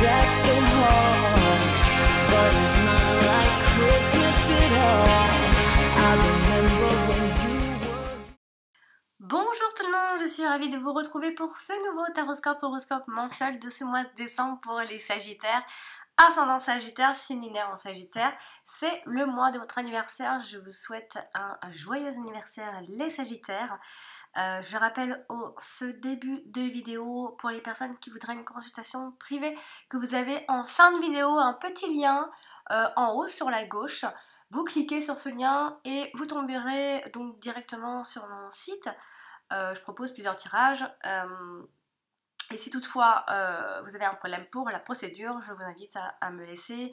deck the halls, but it's not like Christmas at all. I remember when you were... Bonjour tout le monde, je suis ravie de vous retrouver pour ce nouveau horoscope mensuel de ce mois de décembre pour les Sagittaires. Ascendant Sagittaire, signe lunaire en Sagittaire, c'est le mois de votre anniversaire. Je vous souhaite un joyeux anniversaire les Sagittaires. Je rappelle ce début de vidéo pour les personnes qui voudraient une consultation privée que vous avez en fin de vidéo un petit lien en haut sur la gauche. Vous cliquez sur ce lien et vous tomberez donc directement sur mon site. Je propose plusieurs tirages. Et si toutefois vous avez un problème pour la procédure, je vous invite à me laisser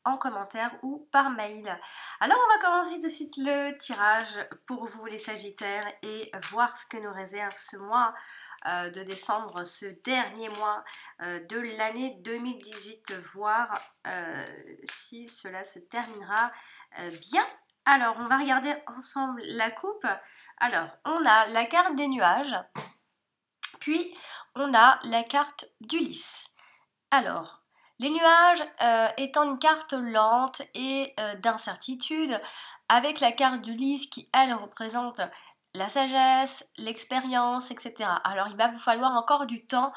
en commentaire ou par mail. Alors on va commencer tout de suite le tirage pour vous les Sagittaires et voir ce que nous réserve ce mois de décembre, ce dernier mois de l'année 2018, voir si cela se terminera bien. Alors on va regarder ensemble la coupe. Alors on a la carte des nuages, puis on a la carte d'Ulysse. Alors, les nuages étant une carte lente et d'incertitude, avec la carte d'Ulysse qui, elle, représente la sagesse, l'expérience, etc. Alors, il va vous falloir encore du temps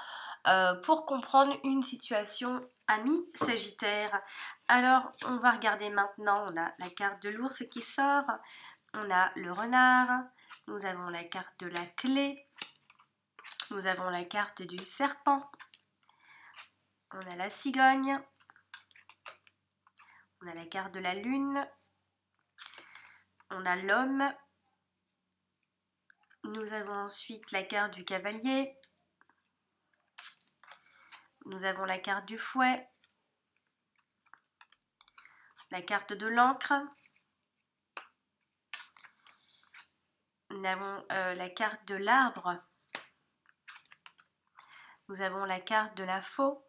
pour comprendre une situation, amis Sagittaire. Alors, on va regarder maintenant, on a la carte de l'ours qui sort, on a le renard, nous avons la carte de la clé, nous avons la carte du serpent, on a la cigogne, on a la carte de la lune, on a l'homme, nous avons ensuite la carte du cavalier, nous avons la carte du fouet, la carte de l'encre, nous avons la carte de l'arbre, nous avons la carte de la faux.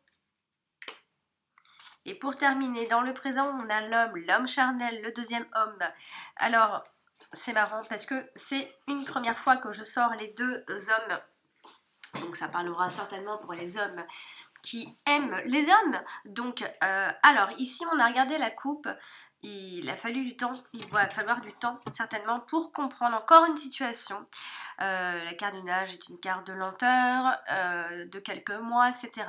Et pour terminer, dans le présent, on a l'homme charnel, le deuxième homme. Alors, c'est marrant parce que c'est une première fois que je sors les deux hommes. Donc, ça parlera certainement pour les hommes qui aiment les hommes. Donc, alors, ici, on a regardé la coupe. Il a fallu du temps, il va falloir du temps certainement pour comprendre encore une situation. La carte du nuage est une carte de lenteur, de quelques mois, etc.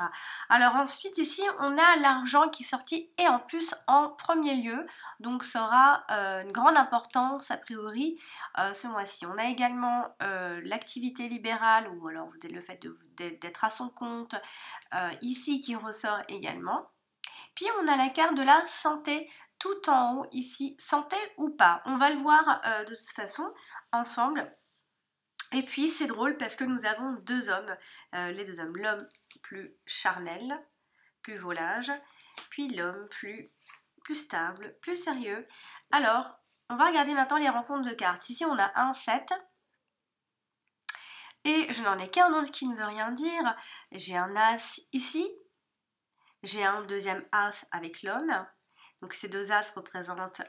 Alors ensuite ici on a l'argent qui est sorti et en plus en premier lieu, donc ça aura une grande importance a priori ce mois-ci. On a également l'activité libérale ou alors le fait d'être à son compte ici qui ressort également. Puis on a la carte de la santé tout en haut ici, santé ou pas, on va le voir de toute façon ensemble. Et puis c'est drôle parce que nous avons deux hommes, les deux hommes, l'homme plus charnel, plus volage, puis l'homme plus stable, plus sérieux. Alors on va regarder maintenant les rencontres de cartes. Ici on a un 7 et je n'en ai qu'un autre qui ne veut rien dire. J'ai un as ici, j'ai un deuxième as avec l'homme. Donc ces deux as représentent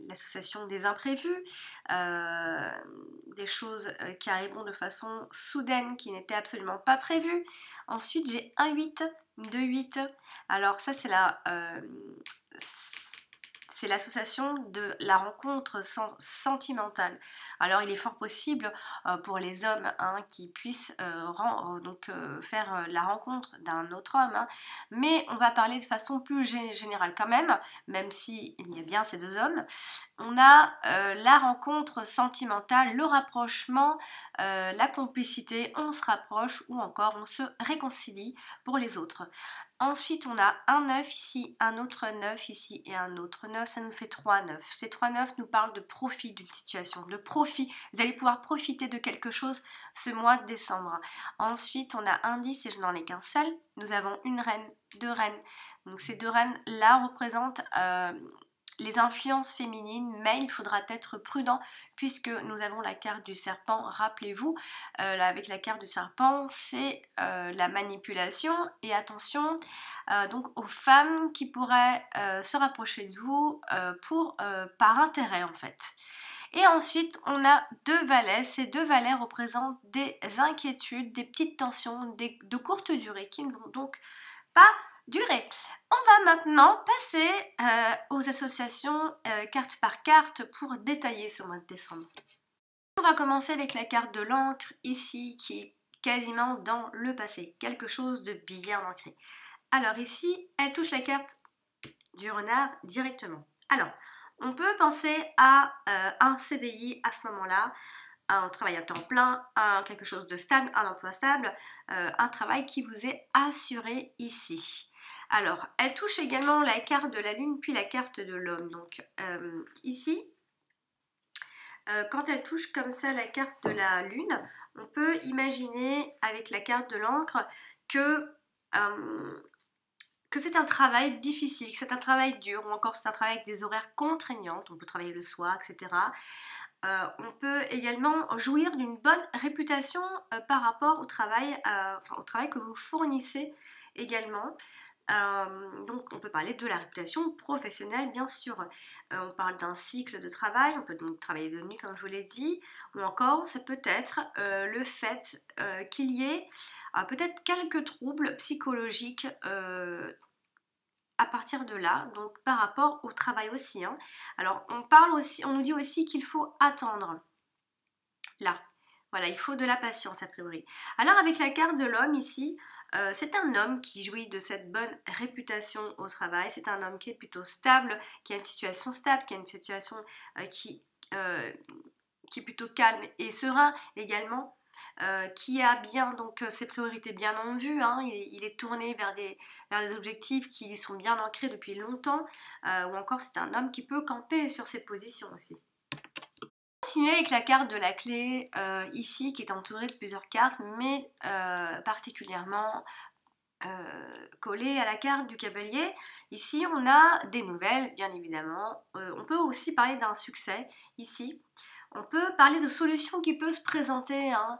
l'association des imprévus, des choses qui arriveront de façon soudaine, qui n'étaient absolument pas prévues. Ensuite j'ai un 8, 2 8. Alors ça c'est l'association de la rencontre sentimentale. Alors il est fort possible pour les hommes qui puissent faire la rencontre d'un autre homme, mais on va parler de façon plus générale quand même si il y a bien ces deux hommes. On a la rencontre sentimentale, le rapprochement, la complicité, on se rapproche ou encore on se réconcilie pour les autres. Ensuite, on a un 9 ici, un autre 9 ici et un autre 9, ça nous fait 3 9. Ces 3 9 nous parlent de profit d'une situation, de profit. Vous allez pouvoir profiter de quelque chose ce mois de décembre. Ensuite, on a un 10 et je n'en ai qu'un seul. Nous avons une reine, deux reines. Donc ces deux reines-là représentent les influences féminines, mais il faudra être prudent puisque nous avons la carte du serpent. Rappelez-vous, avec la carte du serpent, c'est la manipulation et attention donc aux femmes qui pourraient se rapprocher de vous par intérêt en fait. Et ensuite, on a deux valets. Ces deux valets représentent des inquiétudes, des petites tensions de courte durée qui ne vont donc pas durer. On va maintenant passer aux associations carte par carte pour détailler ce mois de décembre. On va commencer avec la carte de l'encre ici qui est quasiment dans le passé, quelque chose de bien ancré. Alors ici, elle touche la carte du renard directement. Alors, on peut penser à un CDI à ce moment-là, un travail à temps plein, quelque chose de stable, un emploi stable, un travail qui vous est assuré ici. Alors, elle touche également la carte de la lune puis la carte de l'homme. Donc ici, quand elle touche comme ça la carte de la lune, on peut imaginer avec la carte de l'encre que c'est un travail difficile, que c'est un travail dur, ou encore c'est un travail avec des horaires contraignantes, on peut travailler le soir, etc. On peut également jouir d'une bonne réputation par rapport au travail que vous fournissez également. Donc on peut parler de la réputation professionnelle bien sûr. On parle d'un cycle de travail, on peut donc travailler de nuit comme je vous l'ai dit, ou encore ça peut être le fait qu'il y ait peut-être quelques troubles psychologiques à partir de là, donc par rapport au travail aussi. Hein. Alors on nous dit aussi qu'il faut attendre. Là, voilà, il faut de la patience a priori. Alors avec la carte de l'homme ici, c'est un homme qui jouit de cette bonne réputation au travail, c'est un homme qui est plutôt stable, qui a une situation stable, qui a une situation qui est plutôt calme et serein également. Qui a bien donc ses priorités bien en vue, hein, il est tourné vers des objectifs qui lui sont bien ancrés depuis longtemps, ou encore c'est un homme qui peut camper sur ses positions aussi. Continuer avec la carte de la clé ici qui est entourée de plusieurs cartes mais particulièrement collée à la carte du cavalier. Ici on a des nouvelles bien évidemment, on peut aussi parler d'un succès ici. On peut parler de solutions qui peuvent se présenter, hein,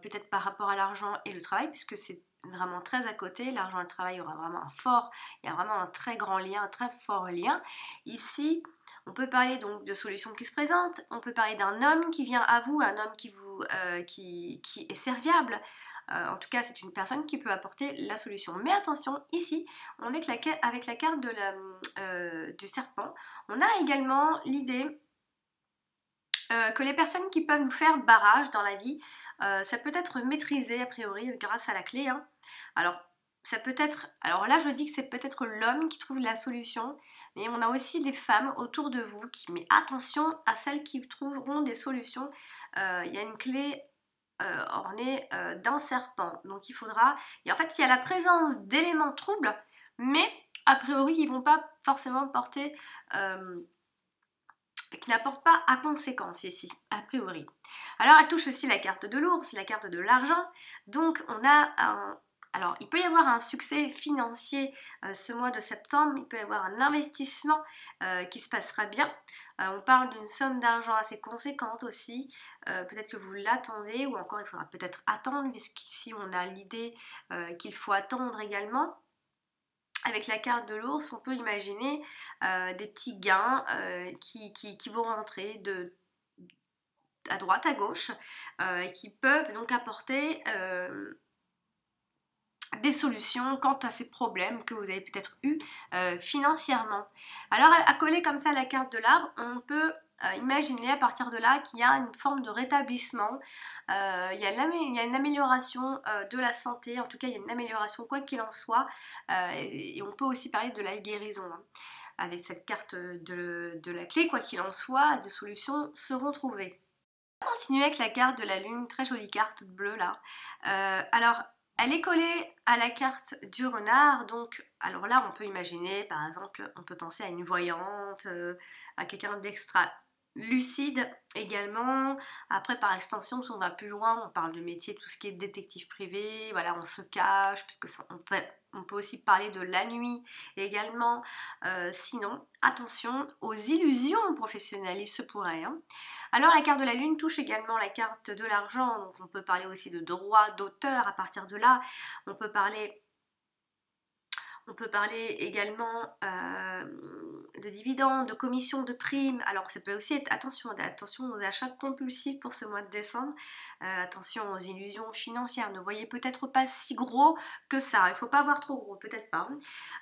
peut-être par rapport à l'argent et le travail, puisque c'est vraiment très à côté. L'argent et le travail, il y a vraiment un très grand lien, un très fort lien. Ici, on peut parler donc de solutions qui se présentent. On peut parler d'un homme qui vient à vous, un homme qui est serviable. En tout cas, c'est une personne qui peut apporter la solution. Mais attention, ici, on est avec la carte du serpent. On a également l'idée que les personnes qui peuvent nous faire barrage dans la vie, ça peut être maîtrisé a priori grâce à la clé. Hein. Alors, ça peut être. Alors là, je dis que c'est peut-être l'homme qui trouve la solution, mais on a aussi des femmes autour de vous mais attention à celles qui trouveront des solutions. Il y a une clé ornée d'un serpent, donc il faudra. Et en fait, il y a la présence d'éléments troubles, mais a priori, ils ne vont pas forcément porter. Qui n'apporte pas à conséquence ici, a priori. Alors elle touche aussi la carte de l'ours, la carte de l'argent, donc on a alors il peut y avoir un succès financier ce mois de septembre, il peut y avoir un investissement qui se passera bien, on parle d'une somme d'argent assez conséquente aussi, peut-être que vous l'attendez ou encore il faudra peut-être attendre puisqu'ici on a l'idée qu'il faut attendre également. Avec la carte de l'ours, on peut imaginer des petits gains qui vont rentrer à droite, à gauche, qui peuvent donc apporter des solutions quant à ces problèmes que vous avez peut-être eu financièrement. Alors à coller comme ça la carte de l'arbre, on peut imaginer à partir de là qu'il y a une forme de rétablissement, il y a une amélioration de la santé, en tout cas il y a une amélioration quoi qu'il en soit, et on peut aussi parler de la guérison. Hein. Avec cette carte de la clé, quoi qu'il en soit, des solutions seront trouvées. On va continuer avec la carte de la lune, très jolie carte toute bleue là. Alors elle est collée à la carte du renard, donc alors là on peut imaginer par exemple, on peut penser à une voyante, à quelqu'un d'extra lucide également. Après par extension, si on va plus loin, on parle de métier, tout ce qui est détective privé, voilà, on se cache, puisque on peut aussi parler de la nuit également. Sinon, attention aux illusions professionnelles, il se pourrait. Hein. Alors la carte de la lune touche également la carte de l'argent, donc on peut parler aussi de droit d'auteur à partir de là. On peut parler également dividendes, de commissions, de primes. Alors ça peut aussi être, attention aux achats compulsifs pour ce mois de décembre, attention aux illusions financières, ne voyez peut-être pas si gros que ça, il ne faut pas voir trop gros, peut-être pas.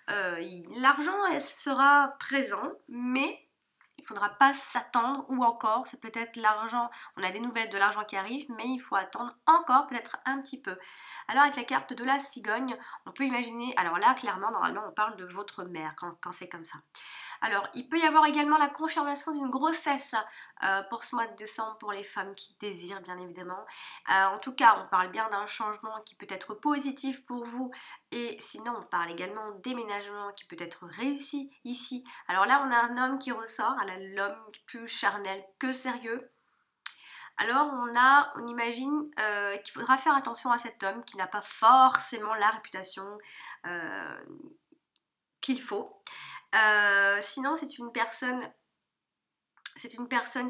L'argent sera présent, mais il ne faudra pas s'attendre, ou encore, c'est peut-être l'argent, on a des nouvelles de l'argent qui arrive, mais il faut attendre encore peut-être un petit peu. Alors avec la carte de la cigogne, on peut imaginer, alors là clairement, normalement on parle de votre mère quand c'est comme ça. Alors, il peut y avoir également la confirmation d'une grossesse pour ce mois de décembre pour les femmes qui désirent, bien évidemment. En tout cas, on parle bien d'un changement qui peut être positif pour vous. Et sinon, on parle également de déménagement qui peut être réussi ici. Alors là, on a un homme qui ressort, l'homme plus charnel que sérieux. Alors on imagine qu'il faudra faire attention à cet homme qui n'a pas forcément la réputation qu'il faut. Sinon, c'est une personne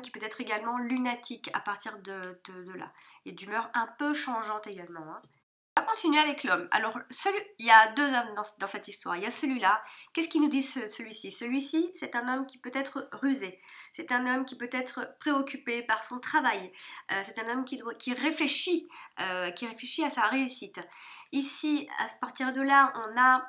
qui peut être également lunatique à partir de là, et d'humeur un peu changeante également. Hein. On va continuer avec l'homme. Alors, il y a deux hommes dans cette histoire. Il y a celui-là. Qu'est-ce qu'il nous dit celui-ci? Celui-ci, c'est un homme qui peut être rusé. C'est un homme qui peut être préoccupé par son travail. C'est un homme qui réfléchit à sa réussite. Ici, à partir de là, on a...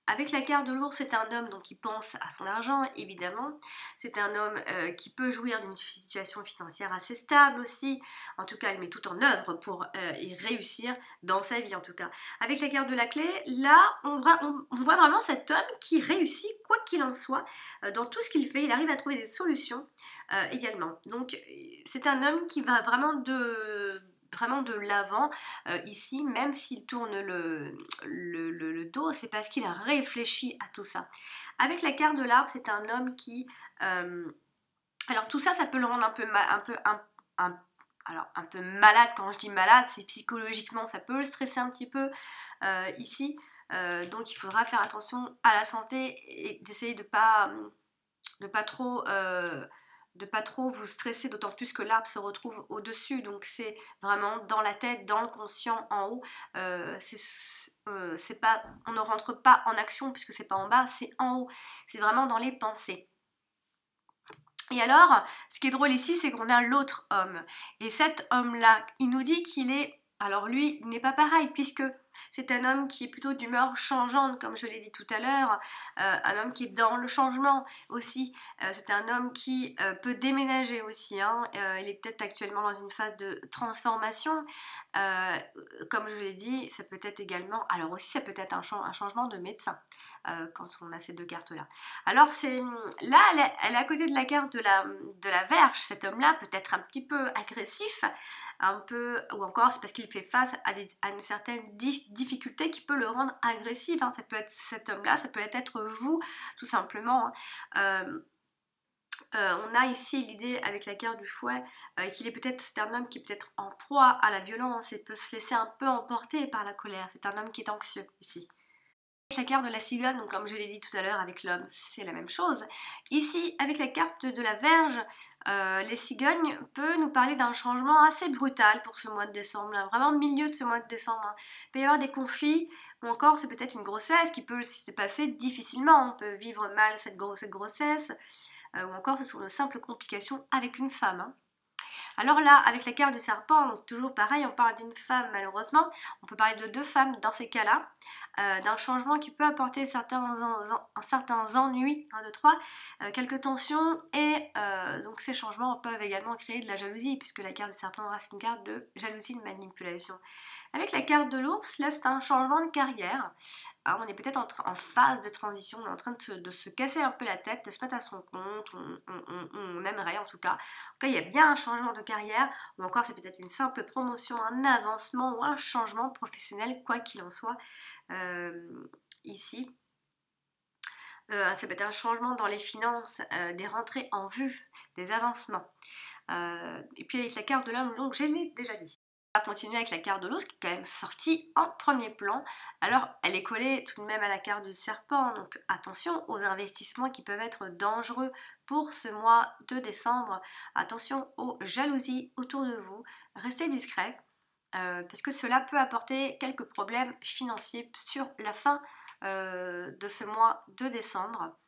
Avec la carte de l'ours, c'est un homme donc, qui pense à son argent, évidemment. C'est un homme qui peut jouir d'une situation financière assez stable aussi. En tout cas, il met tout en œuvre pour y réussir dans sa vie, en tout cas. Avec la carte de la clé, là, on voit vraiment cet homme qui réussit, quoi qu'il en soit, dans tout ce qu'il fait. Il arrive à trouver des solutions également. Donc, c'est un homme qui va vraiment de l'avant ici, même s'il tourne le dos, c'est parce qu'il a réfléchi à tout ça. Avec la carte de l'arbre, c'est un homme qui... alors tout ça, ça peut le rendre un peu malade. Quand je dis malade, c'est psychologiquement, ça peut le stresser un petit peu ici. Donc il faudra faire attention à la santé et d'essayer de pas trop vous stresser, d'autant plus que l'arbre se retrouve au-dessus, donc c'est vraiment dans la tête, dans le conscient, en haut. C'est pas, on ne rentre pas en action puisque c'est pas en bas, c'est en haut. C'est vraiment dans les pensées. Et alors, ce qui est drôle ici, c'est qu'on a l'autre homme. Et cet homme-là, il nous dit qu'il est... Alors lui, il n'est pas pareil, puisque c'est un homme qui est plutôt d'humeur changeante, comme je l'ai dit tout à l'heure, un homme qui est dans le changement aussi, c'est un homme qui peut déménager aussi, hein. Il est peut-être actuellement dans une phase de transformation, comme je l'ai dit, ça peut être également, alors aussi ça peut être un changement de médecin, quand on a ces deux cartes-là. Alors là, elle est à côté de la carte de la Vierge, cet homme-là peut être un petit peu agressif, un peu, ou encore c'est parce qu'il fait face à une certaine difficulté qui peut le rendre agressif, hein. Ça peut être cet homme-là, ça peut être vous, tout simplement. Hein. On a ici l'idée avec la carte du fouet qu'il est peut-être, c'est un homme qui est peut-être en proie à la violence et peut se laisser un peu emporter par la colère. C'est un homme qui est anxieux ici. Avec la carte de la cigogne, donc comme je l'ai dit tout à l'heure avec l'homme, c'est la même chose. Ici, avec la carte de la Vierge, les cigognes peut nous parler d'un changement assez brutal pour ce mois de décembre, là, vraiment au milieu de ce mois de décembre. Hein. Il peut y avoir des conflits, ou encore c'est peut-être une grossesse qui peut se passer difficilement. On peut vivre mal cette grossesse, ou encore ce sont de simples complications avec une femme. Hein. Alors là, avec la carte du serpent, donc toujours pareil, on parle d'une femme malheureusement, on peut parler de deux femmes dans ces cas-là, d'un changement qui peut apporter certains ennuis, 1, 2, 3, quelques tensions, et donc ces changements peuvent également créer de la jalousie, puisque la carte du serpent reste une carte de jalousie, de manipulation. Avec la carte de l'ours, là c'est un changement de carrière. Alors, on est peut-être en phase de transition, on est en train de se casser un peu la tête, de se mettre à son compte, on aimerait en tout cas. En tout cas, il y a bien un changement de carrière, ou encore c'est peut-être une simple promotion, un avancement ou un changement professionnel, quoi qu'il en soit, ici. Ça peut être un changement dans les finances, des rentrées en vue, des avancements. Et puis avec la carte de l'homme, donc je l'ai déjà dit. On va continuer avec la carte de l'os qui est quand même sortie en premier plan. Alors elle est collée tout de même à la carte du serpent, donc attention aux investissements qui peuvent être dangereux pour ce mois de décembre. Attention aux jalousies autour de vous, restez discret parce que cela peut apporter quelques problèmes financiers sur la fin de ce mois de décembre.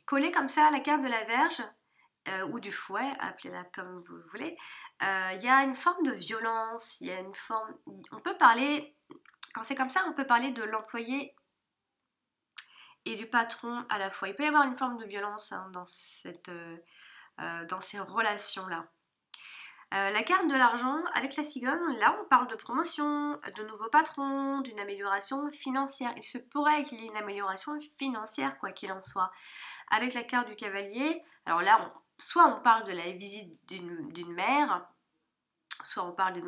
Collée comme ça à la carte de la Vierge, ou du fouet, appelez-la comme vous voulez, il y a une forme de violence, il y a une forme... On peut parler, quand c'est comme ça, on peut parler de l'employé et du patron à la fois. Il peut y avoir une forme de violence hein, dans ces relations-là. La carte de l'argent, avec la cigogne, là on parle de promotion, de nouveaux patrons, d'une amélioration financière. Il se pourrait qu'il y ait une amélioration financière, quoi qu'il en soit. Avec la carte du cavalier, alors là, soit on parle de la visite d'une mère, soit on parle des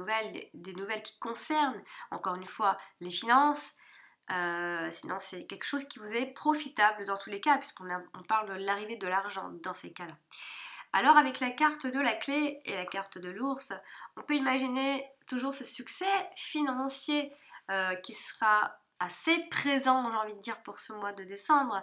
nouvelles qui concernent, encore une fois, les finances. Sinon, c'est quelque chose qui vous est profitable dans tous les cas, puisqu'on parle de l'arrivée de l'argent dans ces cas-là. Alors avec la carte de la clé et la carte de l'ours, on peut imaginer toujours ce succès financier qui sera assez présent, j'ai envie de dire, pour ce mois de décembre.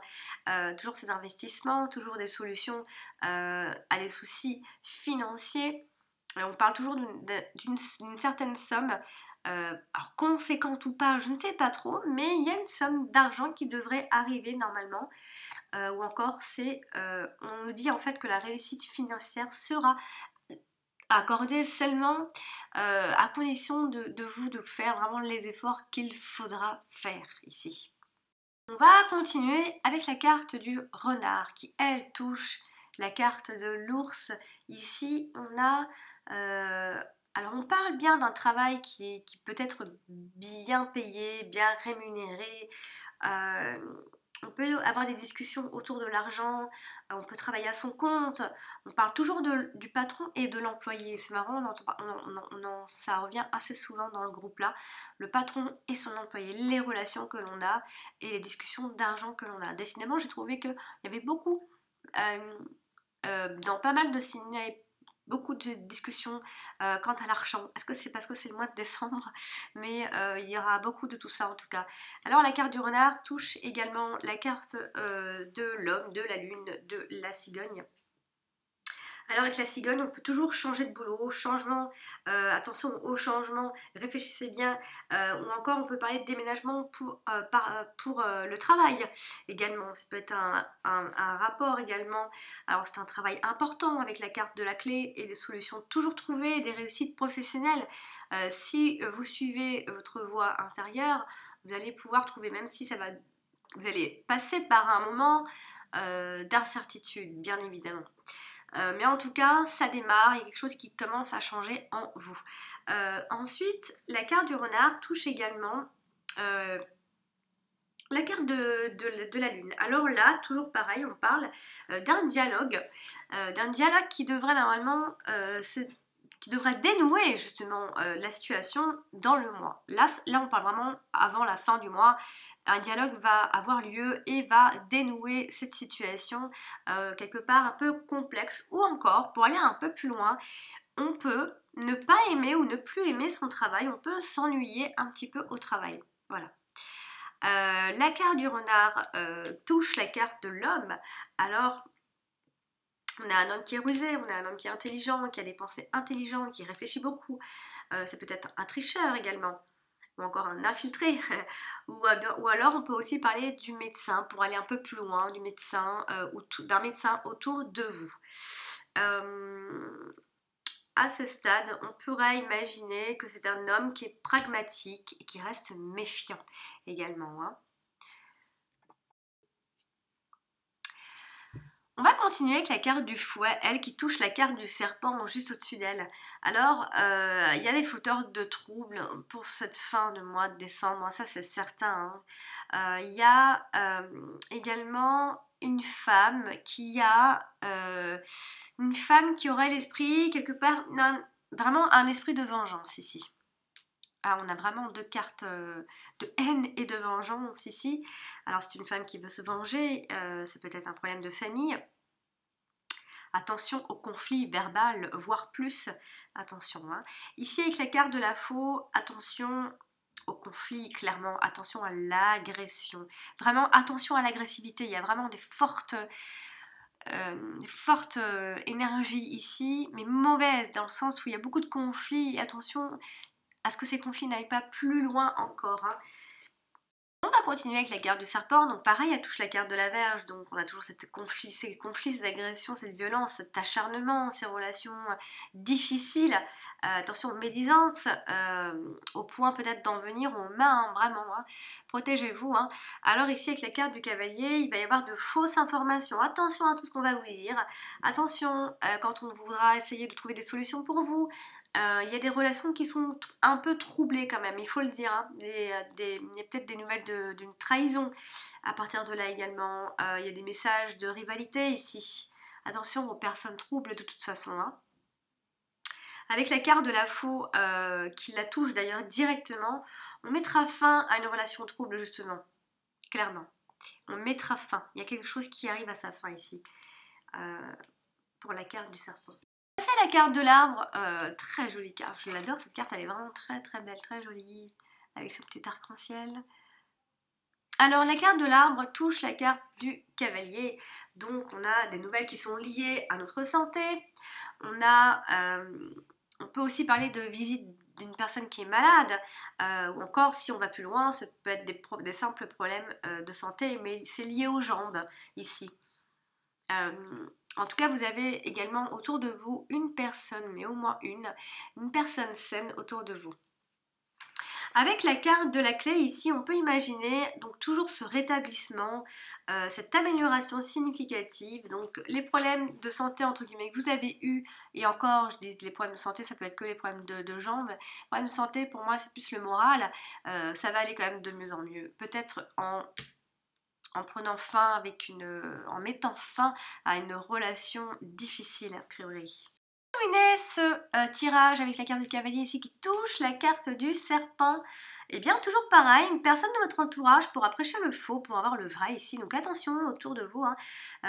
Toujours ces investissements, toujours des solutions à des soucis financiers. On parle toujours d'une certaine somme, alors conséquente ou pas, je ne sais pas trop, mais il y a une somme d'argent qui devrait arriver normalement. Ou encore on nous dit en fait que la réussite financière sera accordée seulement à condition de vous de faire vraiment les efforts qu'il faudra faire ici. On va continuer avec la carte du renard qui elle touche la carte de l'ours. Ici on a alors on parle bien d'un travail qui peut être bien payé, bien rémunéré. On peut avoir des discussions autour de l'argent, on peut travailler à son compte, on parle toujours du patron et de l'employé. C'est marrant, ça revient assez souvent dans ce groupe-là. Le patron et son employé, les relations que l'on a et les discussions d'argent que l'on a. Décidément, j'ai trouvé qu'il y avait beaucoup, dans pas mal de signes, il y avait beaucoup de discussions quant à l'argent. Est-ce que c'est parce que c'est le mois de décembre? Mais il y aura beaucoup de tout ça en tout cas. Alors la carte du renard touche également la carte de l'homme, de la lune, de la cigogne. Alors avec la cigogne, on peut toujours changer de boulot, attention au changement, réfléchissez bien, ou encore on peut parler de déménagement pour le travail également. Ça peut être un rapport également. Alors c'est un travail important avec la carte de la clé et des solutions toujours trouvées, des réussites professionnelles. Si vous suivez votre voie intérieure, vous allez pouvoir trouver, même si vous allez passer par un moment d'incertitude, bien évidemment. Mais en tout cas, ça démarre, il y a quelque chose qui commence à changer en vous. Ensuite, la carte du renard touche également la carte de la lune. Alors là, toujours pareil, on parle d'un dialogue qui devrait normalement qui devrait dénouer justement la situation dans le mois. Là, on parle vraiment avant la fin du mois. Un dialogue va avoir lieu et va dénouer cette situation quelque part un peu complexe. Ou encore, pour aller un peu plus loin, on peut ne pas aimer ou ne plus aimer son travail. On peut s'ennuyer un petit peu au travail. Voilà. La carte du renard touche la carte de l'homme. Alors, on a un homme qui est rusé, on a un homme qui est intelligent, qui a des pensées intelligentes, qui réfléchit beaucoup. C'est peut-être un tricheur également, ou encore un infiltré. ou alors on peut aussi parler du médecin, pour aller un peu plus loin, du médecin ou d'un médecin autour de vous. À ce stade, on pourrait imaginer que c'est un homme qui est pragmatique et qui reste méfiant également. Hein. On va continuer avec la carte du fouet, elle qui touche la carte du serpent juste au-dessus d'elle. Alors, il y a des fauteurs de troubles pour cette fin de mois de décembre, ça c'est certain. Hein. Il y a également une femme qui aurait l'esprit quelque part, vraiment un esprit de vengeance ici. Ah, on a vraiment deux cartes de haine et de vengeance ici. Alors c'est une femme qui veut se venger, c'est peut-être un problème de famille. Attention au conflit verbal, voire plus. Attention. Hein. Ici avec la carte de la faux, attention au conflit, clairement. Attention à l'agression. Vraiment attention à l'agressivité. Il y a vraiment des fortes énergies ici, mais mauvaises, dans le sens où il y a beaucoup de conflits. Attention à ce que ces conflits n'aillent pas plus loin encore. Hein. On va continuer avec la carte du serpent, donc pareil, elle touche la carte de la Vierge, donc on a toujours ces conflits, ces agressions, cette violence, cet acharnement, ces relations difficiles, attention, médisantes, au point peut-être d'en venir aux mains, hein, vraiment, hein. Protégez-vous. Hein. Alors ici, avec la carte du cavalier, il va y avoir de fausses informations. Attention à tout ce qu'on va vous dire. Attention quand on voudra essayer de trouver des solutions pour vous. Il y a des relations qui sont un peu troublées quand même, il faut le dire. Hein. Il y a peut-être des nouvelles d'une trahison à partir de là également. Il y a des messages de rivalité ici. Attention aux personnes troubles de toute façon. Hein. Avec la carte de la faux qui la touche d'ailleurs directement, on mettra fin à une relation trouble justement. Clairement. On mettra fin. Il y a quelque chose qui arrive à sa fin ici. Pour la carte du serpent. C'est la carte de l'arbre, très jolie carte, je l'adore cette carte, elle est vraiment très très belle, très jolie, avec son petit arc-en-ciel. Alors la carte de l'arbre touche la carte du cavalier, donc on a des nouvelles qui sont liées à notre santé, on peut aussi parler de visite d'une personne qui est malade, ou encore si on va plus loin, ça peut être des simples problèmes de santé, mais c'est lié aux jambes ici. En tout cas, vous avez également autour de vous une personne, mais au moins une personne saine autour de vous. Avec la carte de la clé ici, on peut imaginer donc toujours ce rétablissement, cette amélioration significative. Donc les problèmes de santé entre guillemets que vous avez eu, et encore je dis les problèmes de santé, ça peut être que les problèmes de jambes. Les problèmes de santé pour moi c'est plus le moral, ça va aller quand même de mieux en mieux. Peut-être en prenant fin en mettant fin à une relation difficile a priori. Terminer ce tirage avec la carte du cavalier ici qui touche la carte du serpent. Et bien toujours pareil, une personne de votre entourage pourra prêcher le faux pour avoir le vrai ici. Donc attention autour de vous, hein,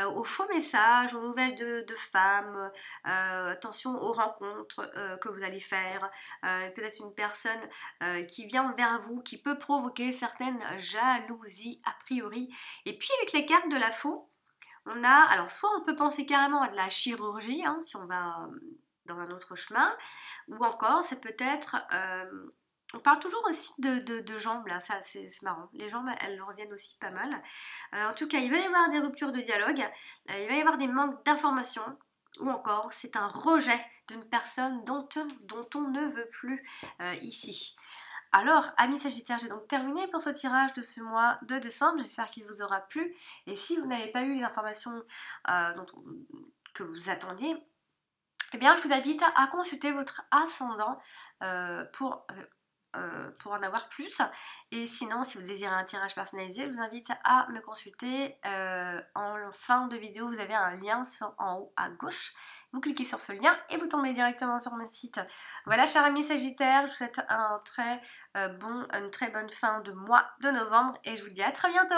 aux faux messages, aux nouvelles de femmes, attention aux rencontres que vous allez faire. Peut-être une personne qui vient vers vous, qui peut provoquer certaines jalousies a priori. Et puis avec la carte de la faux, on a, alors soit on peut penser carrément à de la chirurgie, hein, si on va dans un autre chemin, ou encore c'est peut-être, on parle toujours aussi de jambes là, ça c'est marrant, les jambes elles reviennent aussi pas mal. En tout cas il va y avoir des ruptures de dialogue, il va y avoir des manques d'informations, ou encore c'est un rejet d'une personne dont on ne veut plus ici. Alors, amis Sagittaires, j'ai donc terminé pour ce tirage de ce mois de décembre. J'espère qu'il vous aura plu. Et si vous n'avez pas eu les informations que vous attendiez, eh bien, je vous invite à consulter votre ascendant pour en avoir plus. Et sinon, si vous désirez un tirage personnalisé, je vous invite à me consulter. En fin de vidéo, vous avez un lien en haut à gauche. Vous cliquez sur ce lien et vous tombez directement sur mon site. Voilà, chers amis Sagittaires, je vous souhaite une très bonne fin de mois de novembre et je vous dis à très bientôt.